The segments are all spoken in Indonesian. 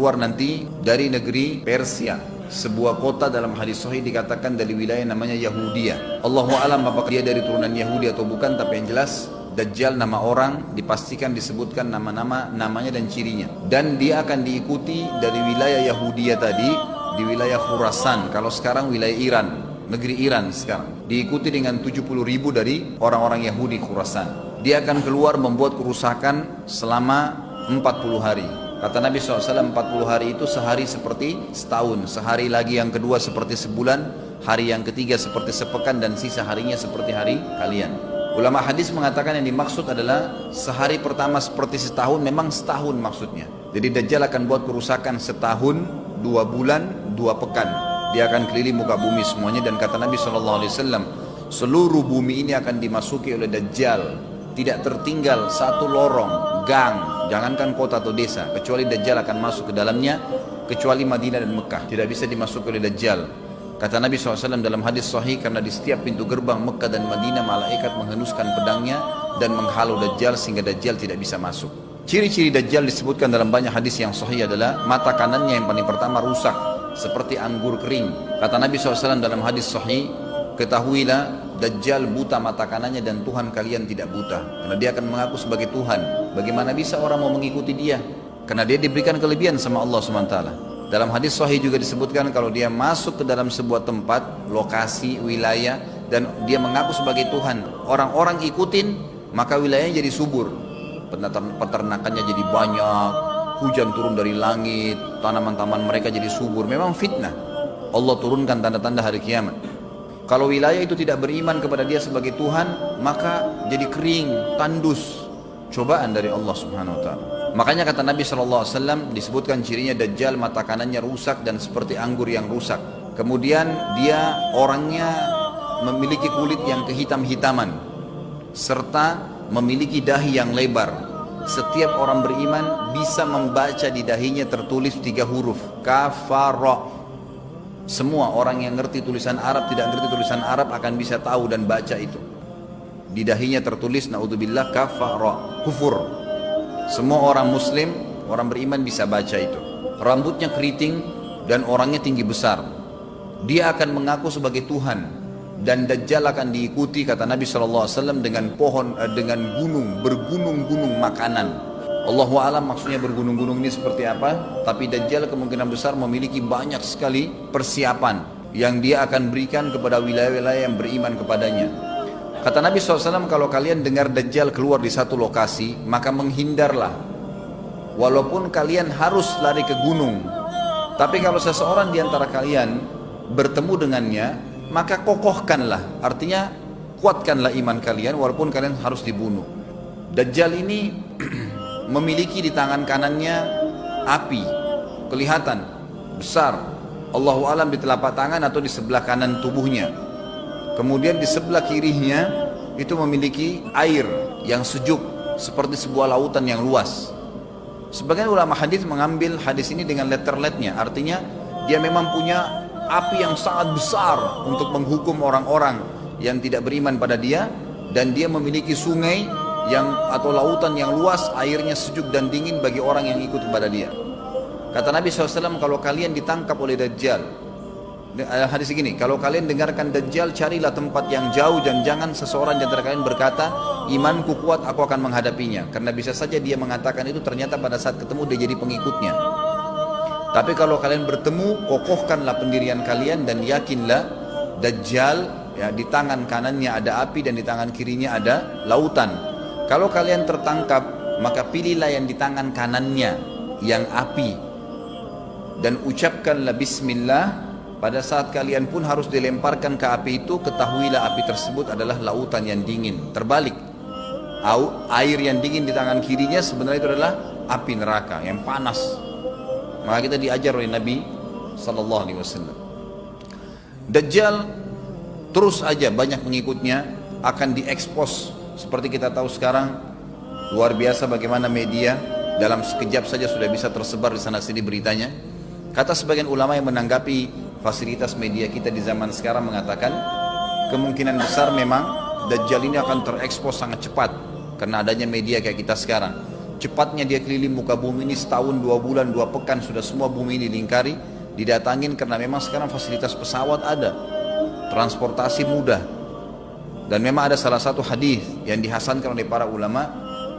keluar nanti dari negeri Persia, sebuah kota dalam hadis sahih dikatakan dari wilayah namanya Yahudiyah. Allahu alam apakah dia dari turunan Yahudi atau bukan, tapi yang jelas Dajjal nama orang dipastikan disebutkan namanya dan cirinya, dan dia akan diikuti dari wilayah Yahudiyah tadi di wilayah Khurasan, kalau sekarang wilayah Iran, negeri Iran sekarang, diikuti dengan 70.000 dari orang-orang Yahudi Khurasan. Dia akan keluar membuat kerusakan selama 40 hari. Kata Nabi SAW, 40 hari itu sehari seperti setahun, sehari lagi yang kedua seperti sebulan, hari yang ketiga seperti sepekan, dan sisa harinya seperti hari kalian. Ulama hadis mengatakan yang dimaksud adalah sehari pertama seperti setahun, memang setahun maksudnya. Jadi Dajjal akan buat kerusakan setahun, 2 bulan, 2 pekan. Dia akan keliling muka bumi semuanya, dan kata Nabi SAW, seluruh bumi ini akan dimasuki oleh Dajjal. Tidak tertinggal satu lorong, gang, jangankan kota atau desa, kecuali Dajjal akan masuk ke dalamnya, kecuali Madinah dan Mekah. Tidak bisa dimasuki oleh Dajjal. Kata Nabi SAW dalam hadis sahih, karena di setiap pintu gerbang Mekah dan Madinah malaikat menghenuskan pedangnya dan menghalau Dajjal sehingga Dajjal tidak bisa masuk. Ciri-ciri Dajjal disebutkan dalam banyak hadis yang sahih adalah mata kanannya yang paling pertama rusak seperti anggur kering. Kata Nabi SAW dalam hadis sahih, ketahuilah Dajjal buta mata kanannya dan Tuhan kalian tidak buta, karena dia akan mengaku sebagai Tuhan. Bagaimana bisa orang mau mengikuti dia? Karena dia diberikan kelebihan sama Allah SWT. Dalam hadis sahih juga disebutkan kalau dia masuk ke dalam sebuah tempat, lokasi, wilayah, dan dia mengaku sebagai Tuhan, orang-orang ikutin, maka wilayahnya jadi subur, peternakannya jadi banyak, hujan turun dari langit, tanaman-tanaman mereka jadi subur. Memang fitnah, Allah turunkan tanda-tanda hari kiamat. Kalau wilayah itu tidak beriman kepada dia sebagai Tuhan, maka jadi kering, tandus, cobaan dari Allah Subhanahu wa ta'ala. Makanya kata Nabi SAW disebutkan cirinya Dajjal mata kanannya rusak dan seperti anggur yang rusak. Kemudian dia orangnya memiliki kulit yang kehitam-hitaman serta memiliki dahi yang lebar. Setiap orang beriman bisa membaca di dahinya tertulis 3 huruf, kafara. Semua orang yang ngerti tulisan Arab, tidak ngerti tulisan Arab akan bisa tahu dan baca itu. Di dahinya tertulis naudzubillah kafara, kufur. Semua orang muslim, orang beriman bisa baca itu. Rambutnya keriting dan orangnya tinggi besar. Dia akan mengaku sebagai Tuhan, dan Dajjal akan diikuti kata Nabi SAW dengan pohon, dengan gunung, bergunung-gunung makanan. Allahu a'lam maksudnya bergunung-gunung ini seperti apa, tapi Dajjal kemungkinan besar memiliki banyak sekali persiapan yang dia akan berikan kepada wilayah-wilayah yang beriman kepadanya. Kata Nabi SAW, kalau kalian dengar Dajjal keluar di satu lokasi, maka menghindarlah. Walaupun kalian harus lari ke gunung, tapi kalau seseorang di antara kalian bertemu dengannya, maka kokohkanlah. Artinya, kuatkanlah iman kalian walaupun kalian harus dibunuh. Dajjal ini memiliki di tangan kanannya api, kelihatan besar. Allahu alam di telapak tangan atau di sebelah kanan tubuhnya. Kemudian di sebelah kirinya itu memiliki air yang sejuk seperti sebuah lautan yang luas. Sebagian ulama hadis mengambil hadis ini dengan letter-letternya, artinya dia memang punya api yang sangat besar untuk menghukum orang-orang yang tidak beriman pada dia, dan dia memiliki sungai yang atau lautan yang luas, airnya sejuk dan dingin bagi orang yang ikut kepada dia. Kata Nabi SAW, kalau kalian ditangkap oleh Dajjal, hadis begini, kalau kalian dengarkan Dajjal, carilah tempat yang jauh dan jangan seseorang di antara kalian berkata, imanku kuat, aku akan menghadapinya. Karena bisa saja dia mengatakan itu, ternyata pada saat ketemu dia jadi pengikutnya. Tapi kalau kalian bertemu, kokohkanlah pendirian kalian dan yakinlah Dajjal, ya, di tangan kanannya ada api dan di tangan kirinya ada lautan. Kalau kalian tertangkap, maka pilihlah yang di tangan kanannya, yang api, dan ucapkanlah bismillah. Pada saat kalian pun harus dilemparkan ke api itu, ketahuilah api tersebut adalah lautan yang dingin. Terbalik, air yang dingin di tangan kirinya sebenarnya itu adalah api neraka yang panas. Maka kita diajar oleh Nabi SAW. Dajjal terus aja banyak pengikutnya, akan diekspos. Seperti kita tahu sekarang, luar biasa bagaimana media dalam sekejap saja sudah bisa tersebar di sana sini beritanya. Kata sebagian ulama yang menanggapi fasilitas media kita di zaman sekarang mengatakan, kemungkinan besar memang Dajjal ini akan terekspos sangat cepat karena adanya media kayak kita sekarang. cepatnya dia keliling muka bumi ini setahun, 2 bulan, 2 pekan sudah semua bumi ini dilingkari, didatangin karena memang sekarang fasilitas pesawat ada, transportasi mudah. Dan memang ada salah satu hadis yang dihasankan oleh para ulama,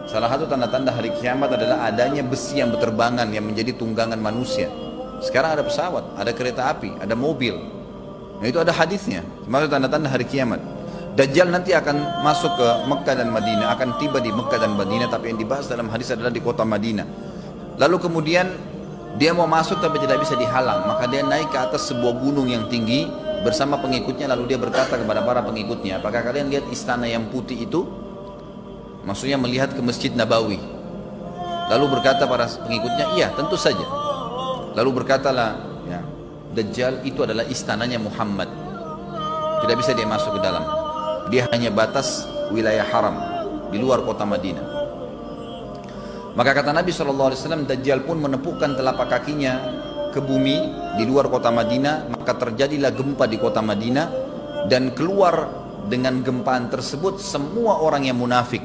salah satu tanda-tanda hari kiamat adalah adanya besi yang berterbangan yang menjadi tunggangan manusia. Sekarang ada pesawat, ada kereta api, ada mobil. Nah itu ada hadisnya, termasuk tanda-tanda hari kiamat. Dajjal nanti akan masuk ke Mekah dan Madinah, akan tiba di Mekah dan Madinah, tapi yang dibahas dalam hadis adalah di kota Madinah. Lalu kemudian dia mau masuk tapi tidak bisa dihalang, maka dia naik ke atas sebuah gunung yang tinggi bersama pengikutnya, lalu dia berkata kepada para pengikutnya, apakah kalian lihat istana yang putih itu? Maksudnya melihat ke Masjid Nabawi. Lalu berkata para pengikutnya, iya tentu saja. Lalu berkatalah, ya, Dajjal itu adalah istananya Muhammad, tidak bisa dia masuk ke dalam. Dia hanya batas wilayah haram di luar kota Madinah. Maka kata Nabi SAW, Dajjal pun menepukkan telapak kakinya ke bumi di luar kota Madinah, maka terjadilah gempa di kota Madinah, dan keluar dengan gempaan tersebut semua orang yang munafik,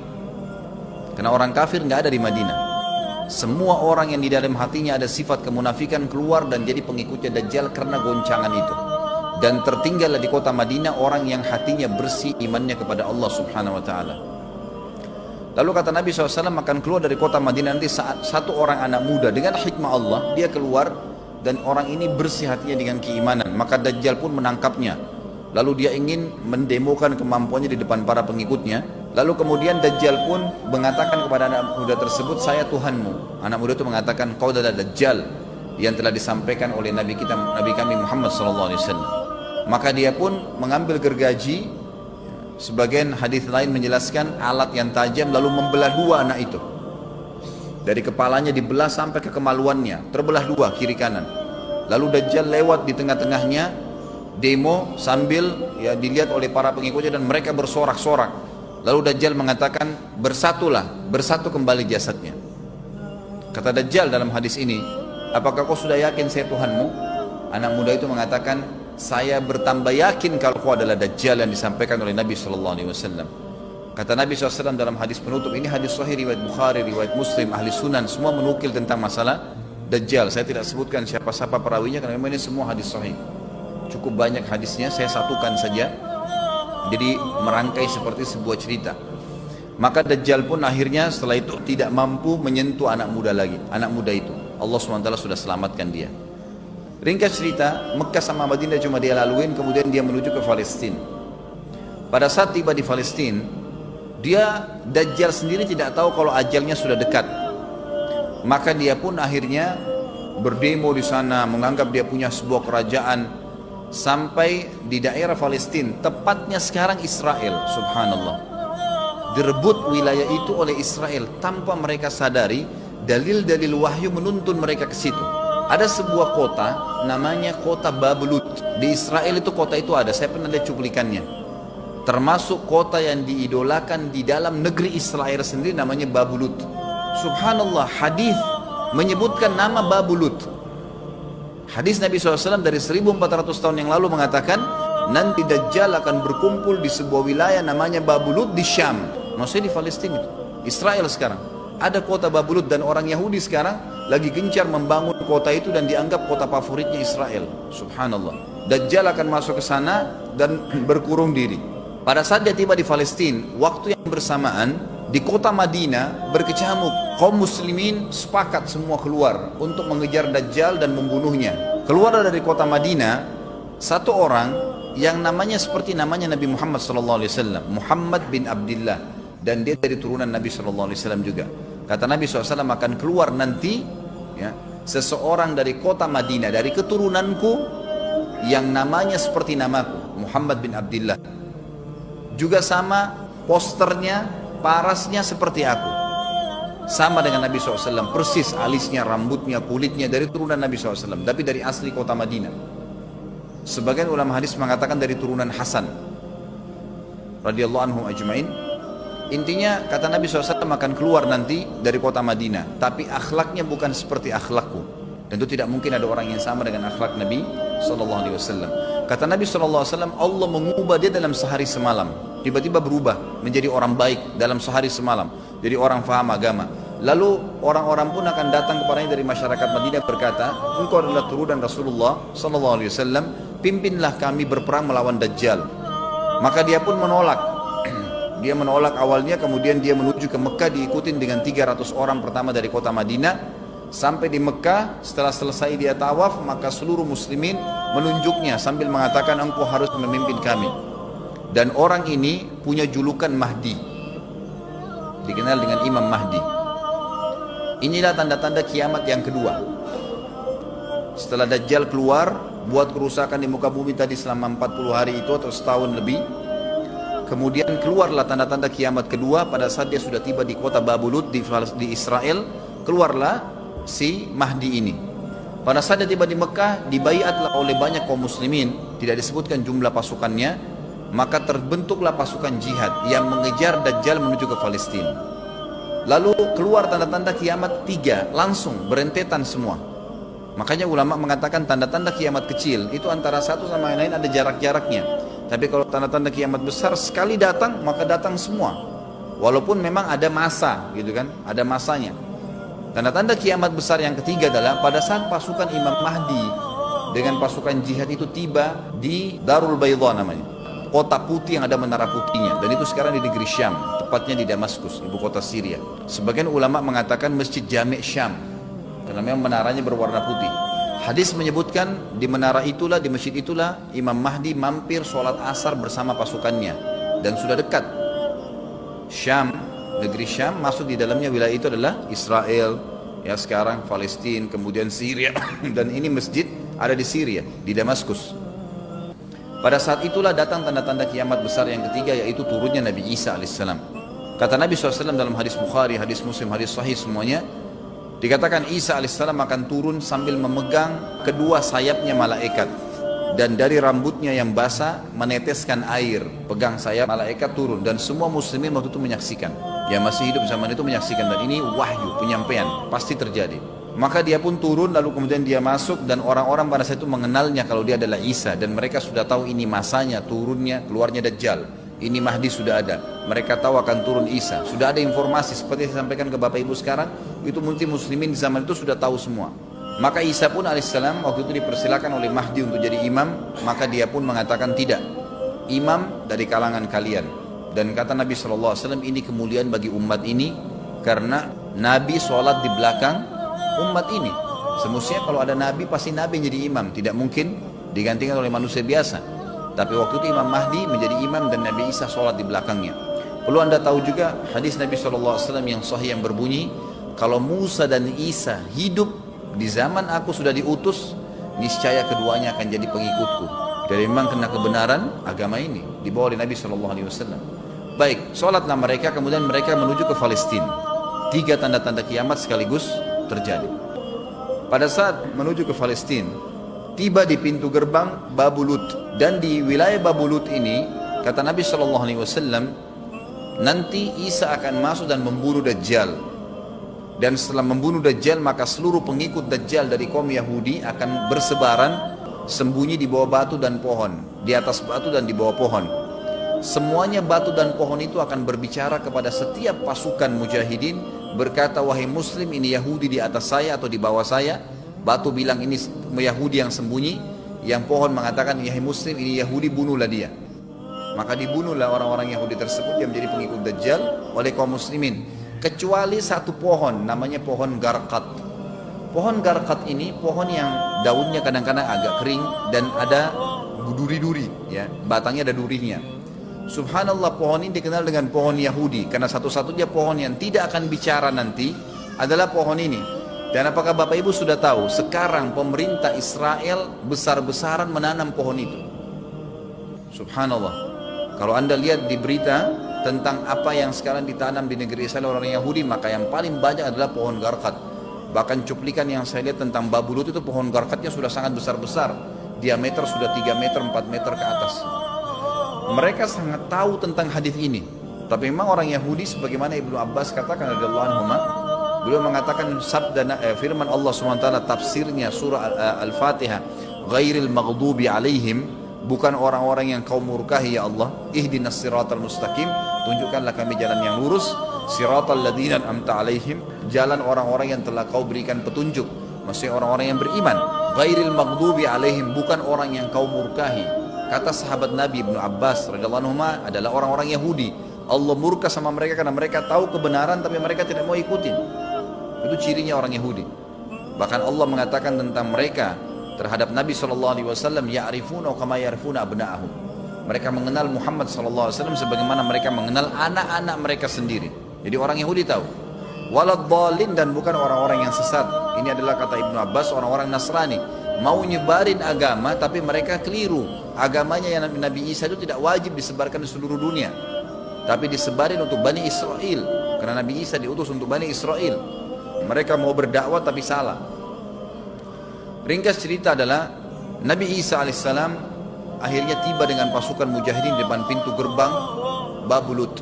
karena orang kafir nggak ada di Madinah. Semua orang yang di dalam hatinya ada sifat kemunafikan keluar dan jadi pengikutnya Dajjal karena goncangan itu. Dan tertinggallah di kota Madinah orang yang hatinya bersih imannya kepada Allah subhanahu wa ta'ala. Lalu kata Nabi SAW, akan keluar dari kota Madinah nanti saat satu orang anak muda dengan hikmah Allah, dia keluar dan orang ini bersih hatinya dengan keimanan, maka Dajjal pun menangkapnya. Lalu dia ingin mendemokan kemampuannya di depan para pengikutnya. Lalu kemudian Dajjal pun mengatakan kepada anak muda tersebut, saya Tuhanmu. Anak muda itu mengatakan, kau adalah Dajjal yang telah disampaikan oleh Nabi kami Muhammad SAW. Maka dia pun mengambil gergaji, sebagian hadis lain menjelaskan alat yang tajam, lalu membelah dua anak itu. Dari kepalanya dibelah sampai ke kemaluannya, terbelah dua kiri kanan. Lalu Dajjal lewat di tengah-tengahnya, demo sambil ya dilihat oleh para pengikutnya dan mereka bersorak-sorak. Lalu Dajjal mengatakan, bersatulah, bersatu kembali jasadnya. Kata Dajjal dalam hadis ini, apakah kau sudah yakin saya Tuhanmu? Anak muda itu mengatakan, saya bertambah yakin kalau kau adalah Dajjal yang disampaikan oleh Nabi SAW. Kata Nabi SAW dalam hadis penutup, ini hadis sahih riwayat Bukhari, riwayat Muslim, ahli sunan, semua menukil tentang masalah Dajjal. Saya tidak sebutkan siapa-siapa perawinya karena memang ini semua hadis sahih. Cukup banyak hadisnya, saya satukan saja. Jadi merangkai seperti sebuah cerita. Maka Dajjal pun akhirnya setelah itu tidak mampu menyentuh anak muda lagi, anak muda itu. Allah SWT sudah selamatkan dia. Ringkas cerita, Mekah sama Madinah cuma dia laluin, kemudian dia menuju ke Palestina. Pada saat tiba di Palestina, Dajjal sendiri tidak tahu kalau ajalnya sudah dekat. Maka dia pun akhirnya berdemo di sana, menganggap dia punya sebuah kerajaan, sampai di daerah Palestina, tepatnya sekarang Israel, subhanallah. Direbut wilayah itu oleh Israel tanpa mereka sadari, dalil-dalil wahyu menuntun mereka ke situ. Ada sebuah kota namanya kota Babulut. Di Israel itu kota itu ada, saya pernah lihat cuplikannya. Termasuk kota yang diidolakan di dalam negeri Israel sendiri namanya Babulut. Subhanallah, hadis menyebutkan nama Babulut. Hadis Nabi SAW dari 1400 tahun yang lalu mengatakan, nanti Dajjal akan berkumpul di sebuah wilayah namanya Babulut di Syam. Maksudnya di Palestina itu, Israel sekarang. Ada kota Babulut dan orang Yahudi sekarang lagi gencar membangun kota itu dan dianggap kota favoritnya Israel. Subhanallah. Dajjal akan masuk ke sana dan berkurung diri. Pada saat dia tiba di Palestina, waktu yang bersamaan di kota Madinah berkecamuk. Kaum muslimin sepakat semua keluar untuk mengejar Dajjal dan membunuhnya. Keluar dari kota Madinah satu orang yang namanya seperti namanya Nabi Muhammad SAW, Muhammad bin Abdullah, dan dia dari turunan Nabi SAW juga. Kata Nabi SAW, akan keluar nanti ya, seseorang dari kota Madinah, dari keturunanku, yang namanya seperti namaku, Muhammad bin Abdullah, juga sama posternya, parasnya seperti aku, sama dengan Nabi SAW, persis alisnya, rambutnya, kulitnya, dari turunan Nabi SAW, tapi dari asli kota Madinah. Sebagian ulama hadis mengatakan dari turunan Hasan radhiyallahu anhum ajmain. Intinya kata Nabi SAW akan keluar nanti dari kota Madinah, tapi akhlaknya bukan seperti akhlakku. Tentu tidak mungkin ada orang yang sama dengan akhlak Nabi SAW. Kata Nabi SAW, Allah mengubah dia dalam sehari semalam. Tiba-tiba berubah menjadi orang baik dalam sehari semalam, jadi orang faham agama. Lalu orang-orang pun akan datang kepadanya dari masyarakat Madinah berkata, engkau adalah turunan Rasulullah sallallahu alaihi wasallam, pimpinlah kami berperang melawan Dajjal. Maka dia pun menolak. Dia menolak awalnya, kemudian dia menuju ke Mekah diikutin dengan 300 orang pertama dari kota Madinah. Sampai di Mekah, setelah selesai dia tawaf, maka seluruh muslimin menunjuknya sambil mengatakan engkau harus memimpin kami. Dan orang ini punya julukan Mahdi, dikenal dengan Imam Mahdi. Inilah tanda-tanda kiamat yang kedua. Setelah Dajjal keluar, buat kerusakan di muka bumi tadi selama 40 hari itu atau setahun lebih. Kemudian keluarlah tanda-tanda kiamat kedua pada saat dia sudah tiba di kota Babulut di Israel. Keluarlah si Mahdi ini. Pada saat dia tiba di Mekah, dibaiatlah oleh banyak kaum muslimin, tidak disebutkan jumlah pasukannya, maka terbentuklah pasukan jihad yang mengejar Dajjal menuju ke Palestina. Lalu keluar tanda-tanda kiamat 3, langsung berentetan semua. Makanya ulama mengatakan tanda-tanda kiamat kecil itu antara satu sama yang lain ada jarak-jaraknya. Tapi kalau tanda-tanda kiamat besar sekali datang, maka datang semua. Walaupun memang ada masa, gitu kan, ada masanya. Tanda-tanda kiamat besar yang ketiga adalah pada saat pasukan Imam Mahdi dengan pasukan jihad itu tiba di Darul Baydha namanya, kota putih yang ada menara putihnya, dan itu sekarang di negeri Syam, tepatnya di Damaskus, ibu kota Syria. Sebagian ulama mengatakan Masjid Jami' Syam, karena memang menaranya berwarna putih. Hadis menyebutkan di menara itulah, di masjid itulah Imam Mahdi mampir sholat asar bersama pasukannya, dan sudah dekat. Syam, negeri Syam, masuk di dalamnya wilayah itu adalah Israel, ya sekarang Palestina, kemudian Syria, dan ini masjid ada di Syria, di Damaskus. Pada saat itulah datang tanda-tanda kiamat besar yang ketiga, yaitu turunnya Nabi Isa alaihissalam. Kata Nabi SAW dalam hadis Bukhari, hadis Muslim, hadis Sahih semuanya, dikatakan Isa alaihissalam akan turun sambil memegang kedua sayapnya malaikat, dan dari rambutnya yang basah meneteskan air. Pegang sayap malaikat turun, dan semua muslimin waktu itu menyaksikan, yang masih hidup zaman itu menyaksikan, dan ini wahyu, penyampaian, pasti terjadi. Maka dia pun turun, lalu kemudian dia masuk, dan orang-orang pada saat itu mengenalnya kalau dia adalah Isa, dan mereka sudah tahu ini masanya turunnya, keluarnya Dajjal, ini Mahdi sudah ada, mereka tahu akan turun Isa, sudah ada informasi seperti saya sampaikan ke Bapak Ibu sekarang, itu mungkin muslimin di zaman itu sudah tahu semua. Maka Isa pun alaihissalam waktu itu dipersilakan oleh Mahdi untuk jadi imam, maka dia pun mengatakan tidak, imam dari kalangan kalian. Dan kata Nabi SAW, ini kemuliaan bagi umat ini, karena Nabi sholat di belakang umat ini. Semestinya kalau ada Nabi, pasti Nabi yang jadi imam, tidak mungkin digantikan oleh manusia biasa. Tapi waktu itu Imam Mahdi menjadi imam dan Nabi Isa sholat di belakangnya. Perlu anda tahu juga hadis Nabi SAW yang sahih yang berbunyi, kalau Musa dan Isa hidup di zaman aku sudah diutus, niscaya keduanya akan jadi pengikutku. Jadi memang kena kebenaran agama ini dibawa oleh Nabi SAW. Baik, sholatlah mereka, kemudian mereka menuju ke Palestina. 3 tanda-tanda kiamat sekaligus terjadi. Pada saat menuju ke Palestina, tiba di pintu gerbang Babulut, dan di wilayah Babulut ini kata Nabi SAW, nanti Isa akan masuk dan membunuh Dajjal, dan setelah membunuh Dajjal maka seluruh pengikut Dajjal dari kaum Yahudi akan bersebaran sembunyi di bawah batu dan pohon, di atas batu dan di bawah pohon. Semuanya batu dan pohon itu akan berbicara kepada setiap pasukan mujahidin, berkata, wahai muslim, ini Yahudi di atas saya atau di bawah saya. Batu bilang ini Yahudi yang sembunyi, yang pohon mengatakan, wahai muslim, ini Yahudi, bunuhlah dia. Maka dibunuhlah orang-orang Yahudi tersebut yang menjadi pengikut Dajjal oleh kaum muslimin, kecuali satu pohon, namanya pohon Garqat. Pohon Garqat ini pohon yang daunnya kadang-kadang agak kering dan ada duri-duri, ya, batangnya ada durinya. Subhanallah, pohon ini dikenal dengan pohon Yahudi, karena satu-satunya pohon yang tidak akan bicara nanti adalah pohon ini. Dan apakah Bapak Ibu sudah tahu, sekarang pemerintah Israel besar-besaran menanam pohon itu. Subhanallah, kalau anda lihat di berita tentang apa yang sekarang ditanam di negeri Israel orang Yahudi, maka yang paling banyak adalah pohon Garqat. Bahkan cuplikan yang saya lihat tentang Babulut itu pohon Garqatnya sudah sangat besar-besar, diameter sudah 3 meter, 4 meter ke atas. Mereka sangat tahu tentang hadis ini. Tapi memang orang Yahudi, sebagaimana Ibnu Abbas katakan radhiyallahu anhu, beliau mengatakan sabda firman Allah SWT, tafsirnya surah Al-Fatihah, ghairil maghdubi alaihim, bukan orang-orang yang kau murkahi ya Allah, ihdinas siratal mustaqim, tunjukkanlah kami jalan yang lurus, siratal ladzina an'amta alaihim, jalan orang-orang yang telah kau berikan petunjuk, maksudnya orang-orang yang beriman. Ghairil maghdubi alaihim, bukan orang yang kau murkahi. Kata sahabat Nabi Ibnu Abbas radhiyallahu anhu adalah orang-orang Yahudi. Allah murka sama mereka karena mereka tahu kebenaran tapi mereka tidak mau ikutin. Itu cirinya orang Yahudi. Bahkan Allah mengatakan tentang mereka terhadap Nabi SAW, ya'rifuna kama ya'rifuna abna'ahum. Mereka mengenal Muhammad SAW sebagaimana mereka mengenal anak-anak mereka sendiri. Jadi orang Yahudi tahu. Waladhdallin, dan bukan orang-orang yang sesat. Ini adalah kata Ibnu Abbas, orang-orang Nasrani mau nyebarin agama tapi mereka keliru. Agamanya yang Nabi Isa itu tidak wajib disebarkan di seluruh dunia, tapi disebarin untuk Bani Israel, karena Nabi Isa diutus untuk Bani Israel. Mereka mau berdakwah tapi salah. Ringkas cerita adalah Nabi Isa alaihissalam akhirnya tiba dengan pasukan mujahidin di depan pintu gerbang Babulut.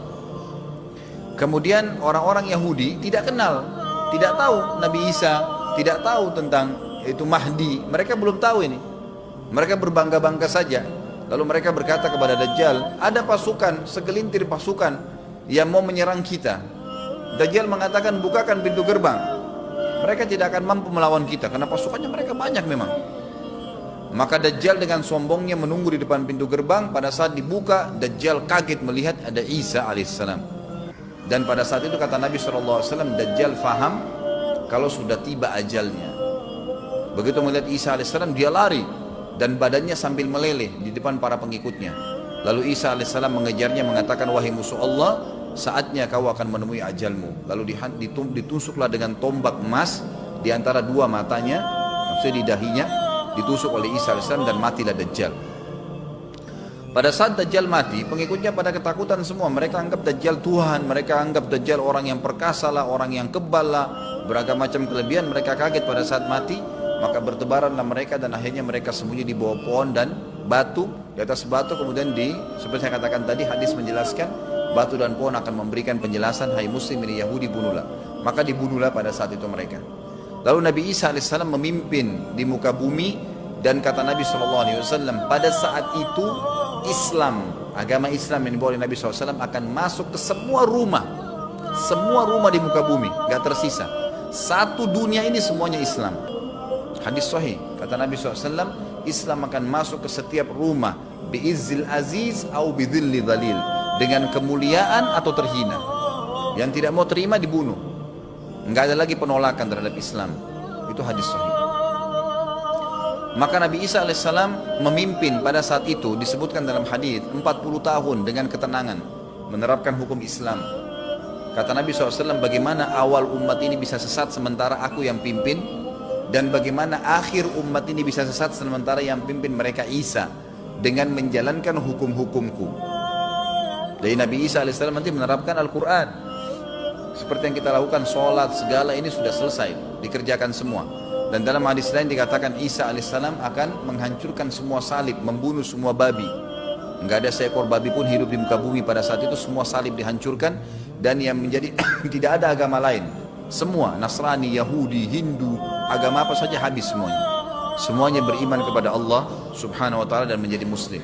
Kemudian orang-orang Yahudi tidak kenal, tidak tahu Nabi Isa, tidak tahu tentang itu Mahdi. Mereka belum tahu ini. Mereka berbangga-bangga saja. Lalu mereka berkata kepada Dajjal, ada pasukan, segelintir pasukan yang mau menyerang kita. Dajjal mengatakan, bukakan pintu gerbang. Mereka tidak akan mampu melawan kita karena pasukannya mereka banyak memang. Maka Dajjal dengan sombongnya menunggu di depan pintu gerbang. Pada saat dibuka, Dajjal kaget melihat ada Isa alaihissalam. Dan pada saat itu kata Nabi SAW, Dajjal faham kalau sudah tiba ajalnya. Begitu melihat Isa alaihissalam, dia lari dan badannya sambil meleleh di depan para pengikutnya. Lalu Isa alaihissalam mengejarnya, mengatakan, wahai musuh Allah, saatnya kau akan menemui ajalmu. Lalu ditusuklah dengan tombak emas di antara dua matanya, maksudnya di dahinya, ditusuk oleh Isa alaihissalam dan matilah Dajjal. Pada saat Dajjal mati, pengikutnya pada ketakutan semua. Mereka anggap Dajjal Tuhan, mereka anggap Dajjal orang yang perkasa lah, orang yang kebal lah, beragam macam kelebihan. Mereka kaget pada saat mati, maka bertebaranlah mereka dan akhirnya mereka sembunyi di bawah pohon dan batu. Di atas batu kemudian seperti saya katakan tadi, hadis menjelaskan batu dan pohon akan memberikan penjelasan, hai muslim ini Yahudi bunuhlah. Maka dibunuhlah pada saat itu mereka. Lalu Nabi Isa alaihissalam memimpin di muka bumi, dan kata Nabi SAW, pada saat itu Islam, agama Islam yang dibawa oleh Nabi SAW akan masuk ke semua rumah di muka bumi, gak tersisa. Satu dunia ini semuanya Islam. Hadis sahih, kata Nabi SAW, Islam akan masuk ke setiap rumah, bi'izzil aziz au bidhilli dhalil, dengan kemuliaan atau terhina. Yang tidak mau terima dibunuh. Nggak ada lagi penolakan terhadap Islam. Itu hadis sahih. Maka Nabi Isa alaihissalam memimpin pada saat itu, disebutkan dalam hadis 40 tahun dengan ketenangan menerapkan hukum Islam. Kata Nabi SAW, bagaimana awal umat ini bisa sesat sementara aku yang pimpin, dan bagaimana akhir umat ini bisa sesat sementara yang pimpin mereka Isa dengan menjalankan hukum-hukumku. Jadi Nabi Isa alaihissalam nanti menerapkan Al-Quran seperti yang kita lakukan, sholat segala ini sudah selesai, dikerjakan semua. Dan dalam hadis lain dikatakan Isa alaihissalam akan menghancurkan semua salib, membunuh semua babi. Enggak ada seekor babi pun hidup di muka bumi pada saat itu, semua salib dihancurkan. Dan yang menjadi tidak ada agama lain, semua Nasrani, Yahudi, Hindu, agama apa saja habis semuanya. Semuanya beriman kepada Allah subhanahu wa ta'ala dan menjadi muslim.